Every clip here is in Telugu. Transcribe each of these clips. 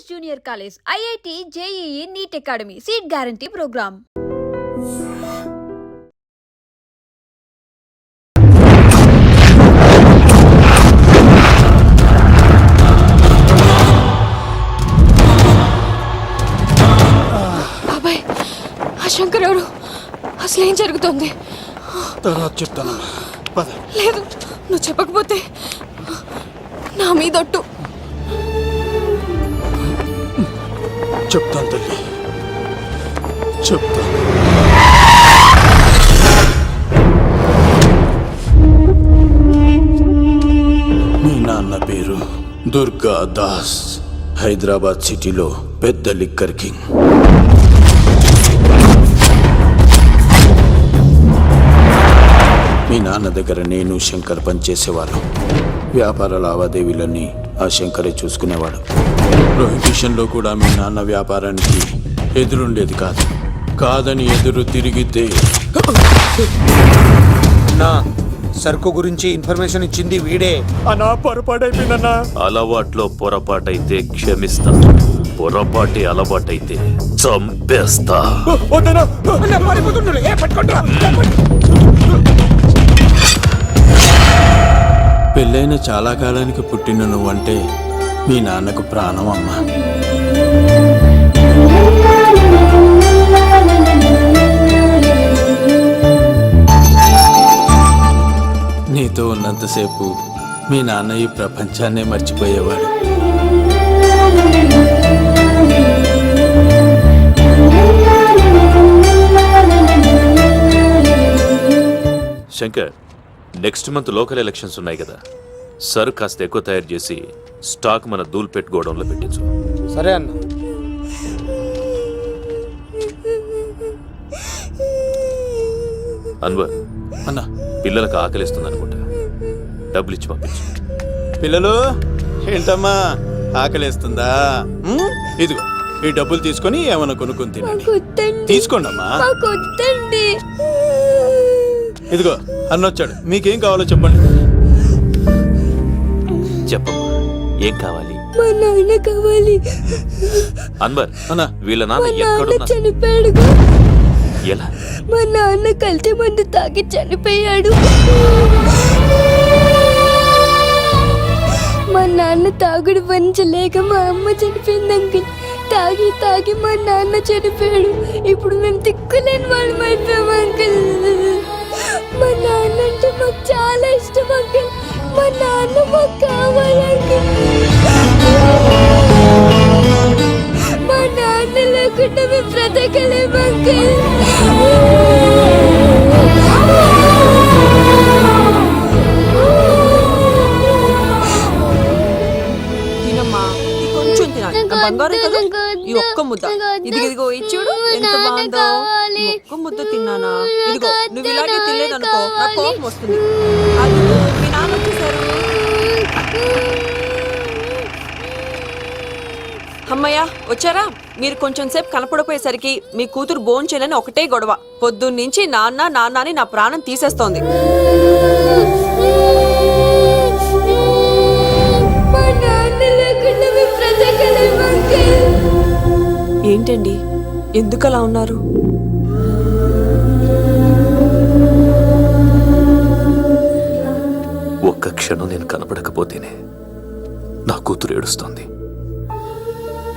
Junior college, IIT, JEE, NEET academy, seat guarantee programme. బాబాయ్, ఆ శంకర్ ఎవరు? అసలు ఏం జరుగుతుంది? తర్వాత చెప్తాను. లేదు, నువ్వు చెప్పకపోతే నా మీదొట్టు. చెప్తాను తల్లి, చెప్తాను. మీ నాన్న పేరు దుర్గా దాస్. హైదరాబాద్ సిటీలో పెద్ద లిక్కర్ కింగ్. మీ నాన్న దగ్గర నేను శంకర్ పనిచేసేవాళ్ళం. వ్యాపార లావాదేవీలన్నీ ఆ శంకరే చూసుకునేవాడు. ప్రొహిబిషన్లో కూడా మీ నాన్న వ్యాపారానికి ఎదురుండేది కాదని ఎదురు తిరిగితే నా సరుకు గురించి ఇన్ఫర్మేషన్ ఇచ్చింది వీడే. అనా పొరపాటైపోయిందన్నా. అలవాట్లో పొరపాటైతే క్షమిస్తా, పొరపాటి అలవాటైతే చంపేస్తా. పెళ్ళైన చాలా కాలానికి పుట్టిన నువ్వంటే మీ నాన్నకు ప్రాణం అమ్మా. నీతో ఉన్నంతసేపు మీ నాన్న ఈ ప్రపంచాన్నే మర్చిపోయేవాడు. Shankar, next month local elections ఉన్నాయి కదా, సర్ కాస్త ఎక్కువ తయారు చేసి స్టాక్ మన దూల్పేట్ గోడౌన్లో పెట్టించు. సరే అన్న. అన్వర్ అన్నా, పిల్లలకు ఆకలిస్తుంది అనుకుంటా, డబ్బులు ఇచ్చి పంపించు. పిల్లలు ఏంటమ్మా ఆకలేస్తుందా? ఇదిగో ఈ డబ్బులు తీసుకొని ఏమన్నా కొనుక్కొని తినండి. తీసుకోండి అమ్మా. ఇదిగో అన్నొచ్చాడు, మీకేం కావాలో చెప్పండి. చెప్పమ్మా, ఏం కావాలి? మా నాన్న కావాలి. అన్వర్ అన్నా, వీళ్ళ నాన్న ఎక్కడున్నా? చనిపోయాడు. ఎలా? మా నాన్న కల్తీ మందు తాగి చనిపోయాడు. మా నాన్న తాగుడు భరించలేక మా అమ్మ చనిపోయింది అంకుల్. తాగి తాగి మా నాన్న చనిపోయాడు. ఇప్పుడు మేము తిక్కులేని వాళ్ళు అయిపోయాం అంకుల్. మా నాన్న అంటే మాకు చాలా ఇష్టం అంకుల్. మా నాన్న మాకు కావాలి అంకుల్. మా నాన్న లేకుండా మేము బ్రతకలేము అంకుల్. తినమ్మా, ఈ కొంచెం తినాలి. నా బంగారం కదా, ఈ ఒక్క ముద్ద. ఇదిగో ఇచ్చుడు ఎంత బాగుందో. ఈ ఒక్క ముద్ద తిన్నానా? ఇదిగో నువ్వు ఇలాగే తినలేదనుకో నా కోపం వస్తుంది. అది మీ నాన్న వచ్చేసారు. అమ్మయ్య వచ్చారా? మీరు కొంచెం సేపు కనపడిపోయేసరికి మీ కూతురు భోంచేయాలని ఒకటే గొడవ. పొద్దున్నుంచి నాన్న నాన్న అని నా ప్రాణం తీసేస్తోంది. ఏంటండి, ఎందుకు అలా ఉన్నారు? ఒక్క క్షణం నేను కనపడకపోతేనే నా కూతురు ఏడుస్తోంది.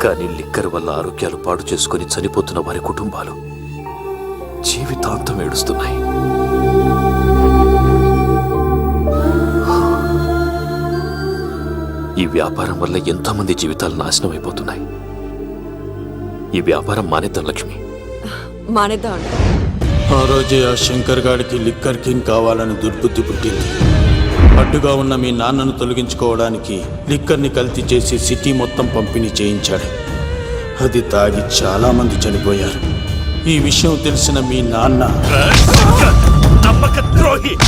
కానీ లిక్కర్ వల్ల ఆరోగ్యాలు పాడు చేసుకుని చనిపోతున్న వారి కుటుంబాలు జీవితాంతం ఏడుస్తున్నాయి. ఈ వ్యాపారం వల్ల ఎంతోమంది జీవితాలు నాశనం అయిపోతున్నాయి. ఈ వ్యాపారం మానేద్దాం లక్ష్మి. మానేద్దాం అండి. ఆ రోజే ఆ శంకర్ గాడికి లిక్కర్ కింగ్ కావాలని దుర్బుద్ధి పుట్టింది. అడ్డుగా ఉన్న మీ నాన్నను తొలగించుకోవడానికి లిక్కర్ని కల్తీ చేసి సిటీ మొత్తం పంపిణీ చేయించాడు. అది తాగి చాలా మంది చనిపోయారు. ఈ విషయం తెలిసిన మీ నాన్న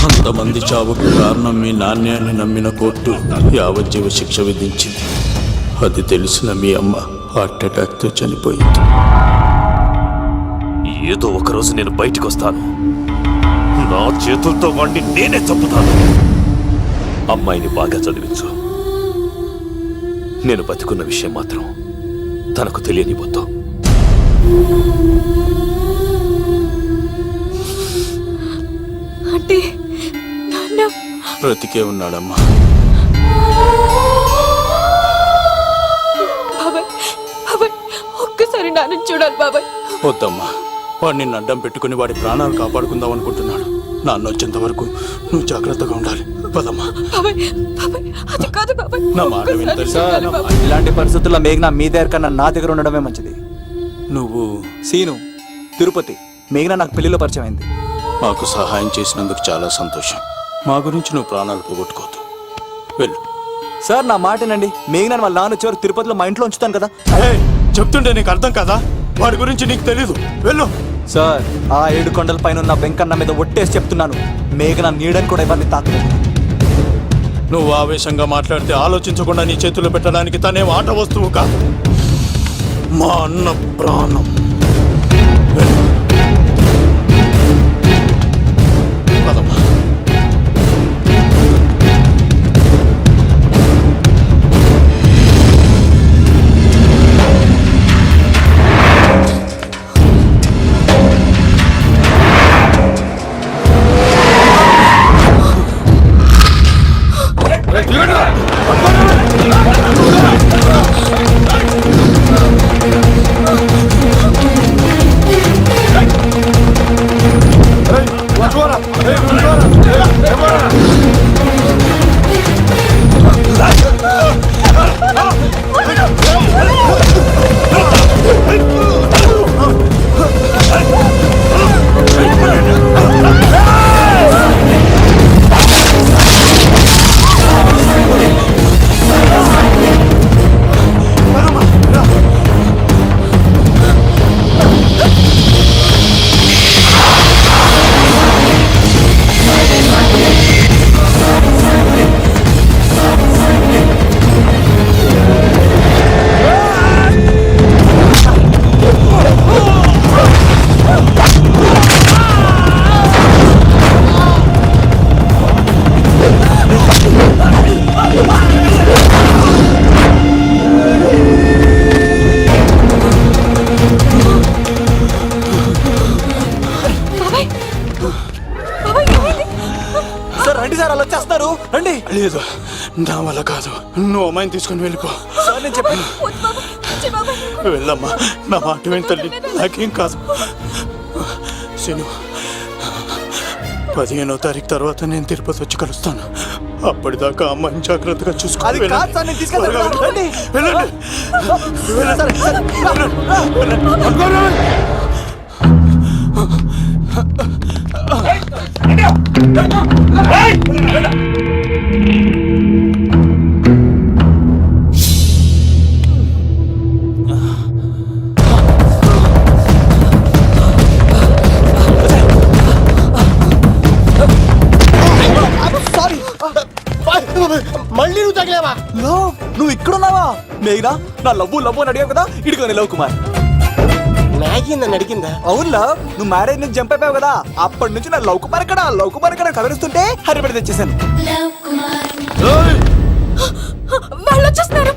అంతమంది చావుకు కారణం మీ నాన్నే అని నమ్మిన కోర్టు యావజ్జీవ శిక్ష విధించింది. అది తెలిసిన మీ అమ్మ హార్ట్ అటాక్తో చనిపోయింది. ఏదో ఒకరోజు నేను బయటకు వస్తాను. నా చేతులతో వాడిని నేనే చంపుతాను. అమ్మాయిని బాగా చదివించు. నేను బతికున్న విషయం మాత్రం తనకు తెలియనివ్వద్దు. అంటే నాన్న బ్రతికే ఉన్నాడమ్మా. బాబాయ్ బాబాయ్ ఒక్కసారి నాన్న చూడాలి బాబాయ్. వద్దమ్మా, వాడు నిన్ను అడ్డం పెట్టుకుని వాడి ప్రాణాలు కాపాడుకుందాం అనుకుంటున్నాడు. నాన్న వచ్చేంత వరకు నువ్వు జాగ్రత్తగా ఉండాలి. పదమ్మా. బాబాయ్ బాబాయ్ అది కాదు బాబాయ్. నా మాట విను తల్లి. సార్, నా మాట- ఇలాంటి పరిస్థితుల్లో మేఘన మీ దగ్గర కన్నా నా దగ్గర ఉండడమే మంచిది. నువ్వు సీను, తిరుపతి. మేఘన నాకు పెళ్లిలో పరిచయం అయింది. మాకు సహాయం చేసినందుకు చాలా సంతోషం. మా గురించి నువ్వు ప్రాణాలు పోగొట్టుకోవద్దు. వెళ్ళు. సార్, నా మాటనండి. మేఘన వాళ్ళ నాన్న వచ్చేవారు తిరుపతిలో మా ఇంట్లో ఉంచుతాను కదా. ఏయ్, చెప్తుంటే నీకు అర్థం కదా? వాడి గురించి నీకు తెలీదు. వెళ్ళు. సార్, ఆ 7 కొండల పైన ఉన్న వెంకన్న మీద ఒట్టేసి చెప్తున్నాను, మేఘన నీడని కూడా ఎవరిని తాకలేదు. నువ్వు ఆవేశంగా మాట్లాడితే ఆలోచించకుండా నీ చేతుల్లో పెట్టడానికి తనే ఆట వస్తువు కాదు, మా అన్న ప్రాణం. వెళ్ళు. పదమ్మా. సార్, రండి సార్, అలా వచ్చేస్తున్నారు. రండి. లేదు, నా వల్ల కాదు. నువ్వు అమ్మాయిని తీసుకుని వెళ్ళిపో. సార్, నేను చెప్పాను. వెళ్ళమ్మా, నా మాట విని తల్లి. నాకేం కాదు. శను, 15వ తారీఖు తర్వాత నేను తిరుపతి వచ్చి కలుస్తాను. అప్పటిదాకా అమ్మాయిని జాగ్రత్తగా చూసుకో. అది కాదు సార్, నేను తీసుకెళ్తాను. రండి. వెళ్ళండి. సార్, సార్, మళ్ళీ నువ్వు తగిలేవా? లవ్, నువ్వు ఇక్కడున్నావా? మేఘనా, నా లవ్వు అని అడిగావు కదా, ఇడిగోని లవ్ కుమార్. మ్యాగీ నన్ను అడిగిందా? అవును లవ్, నువ్వు మ్యారేజ్ నుంచి జంప్ అయిపోయావు కదా, అప్పటి నుంచి నా లవ్ కుమార్ ఇక్కడ కలరిస్తుంటే హరిపడి తెచ్చేసాను. వాళ్ళు వచ్చేస్తున్నారు.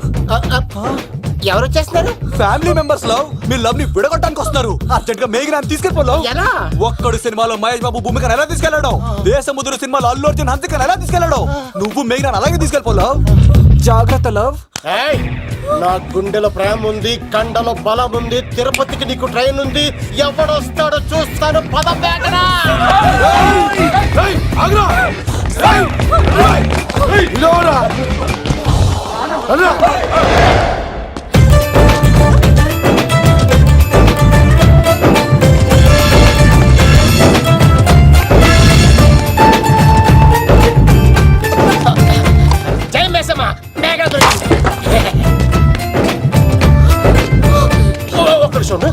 ఎవరు వచ్చేస్తున్నారు? ఫ్యామిలీ మెంబర్స్ లవ్, మీ లవ్ ని విడగొట్టడానికి వస్తున్నారు. అర్జెంట్ గా మేఘనాన్ని తీసుకెళ్ళిపోలేవు. ఎలా? ఒక్కడు సినిమాలో మహేష్ బాబు భూమికను ఎలా తీసుకెళ్ళాడు, దేశముద్రు సినిమాలో అల్లు అర్జున్ హన్సికను ఎలా తీసుకెళ్ళాడు, నువ్వు మేఘనాన్ని అలాగే తీసుకెళ్ళిపోలేవు. జాగ్రత్త లవ్. ఏయ్, నా గుండెలో ప్రేమ ఉంది, కండలో బలం ఉంది, తిరుపతికి నీకు ట్రైన్ ఉంది. ఎవడొస్తాడో చూస్తాను. పద బేగనా. జై మేసమ్మ, బేగా దొరికింది. ఒక్కడు చూడు.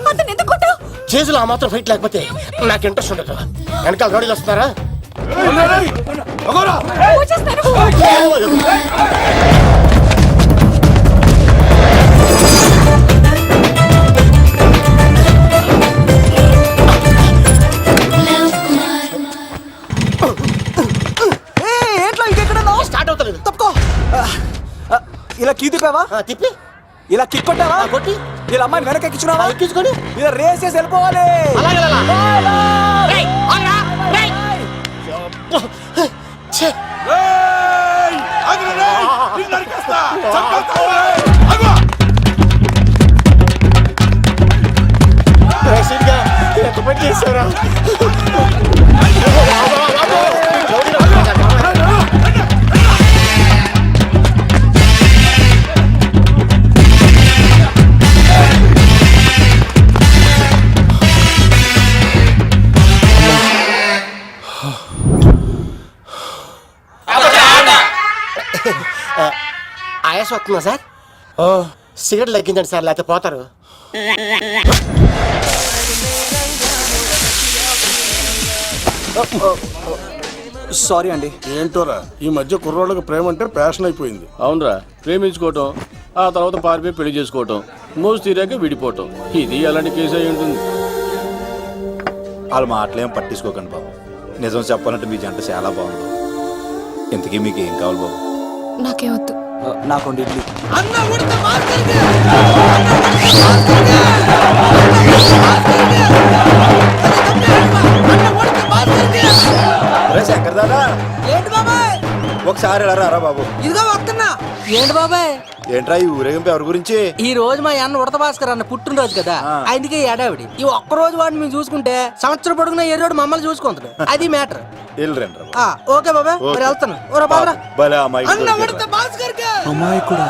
అతను ఎందుకు కొట్టావు? చేతులు ఆ మాత్రం ఫైట్ లేకపోతే నాకు ఇంట్రెస్ట్ ఉండదు. వెనకాల గాడీలు వస్తున్నారా? వచ్చేస్తారు. ఏంట్లో ఇంకెక్కడ స్టార్ట్ అవుతలేదు. తప్పుకో. ఇలా కీ తిప్పావా? తిప్పి ఇలా కిక్ కొట్టావా? కొట్టి ఇలా అమ్మాయిని వెనక ఎక్కించున్నావా? ఎక్కించుకొని ఇలా రేస్ చేసి వెళ్ళిపోవాలి. ఛే! రేషన్గా ఎంత పని చేశారా? ఆయాస వస్తుందా సార్? సిగరెట్ లెక్కించండి సార్, లేకపోతే పోతారు. సారీ అండి. ఏంటోరా ఈ మధ్య కుర్రోళ్ళకి ప్రేమ అంటే ప్యాషన్ అయిపోయింది. అవునరా, ప్రేమించుకోవటం, ఆ తర్వాత పారిపోయి పెళ్లి చేసుకోవటం, మోజు తీరాక విడిపోవటం, ఇది అలాంటి కేసు అయి ఉంటుంది. వాళ్ళ మాటలేం పట్టించుకోకండి బాబు. నిజం చెప్పాలంటే మీ జంట చాలా బాగుంది. ఇంతకీ మీకు ఏం కావాలి బాబు? నాకే వద్దు. నాకు ఇడ్లీ. శంకర్ దాదా, ఏంటి బాబాయ్? ఒకసారి ఇలా రారా బాబు. ఇదిగో వస్తున్నా. ఏంటి బాబాయ్? ఏంట్రా ఈ ఊరేగింపు ఎవరి గురించి? ఈ రోజు మా అన్న ఉడత భాస్కర్ అన్న పుట్టినరోజు కదా, ఆయనకి ఏడావిడి. ఈ ఒక్క రోజు వాడిని మేము చూసుకుంటే సంవత్సరం పొడుగున ఎర్రోడు మమ్మల్ని చూసుకుంటాడు. అది మ్యాటర్. వెళ్ళరండి రా. ఓకే బాబాయ్, మరి వెళ్తాను. ఓరా బాబరా. భలే అమ్మాయి. అన్న ఉడత భాస్కర్ అమ్మాయి కూడా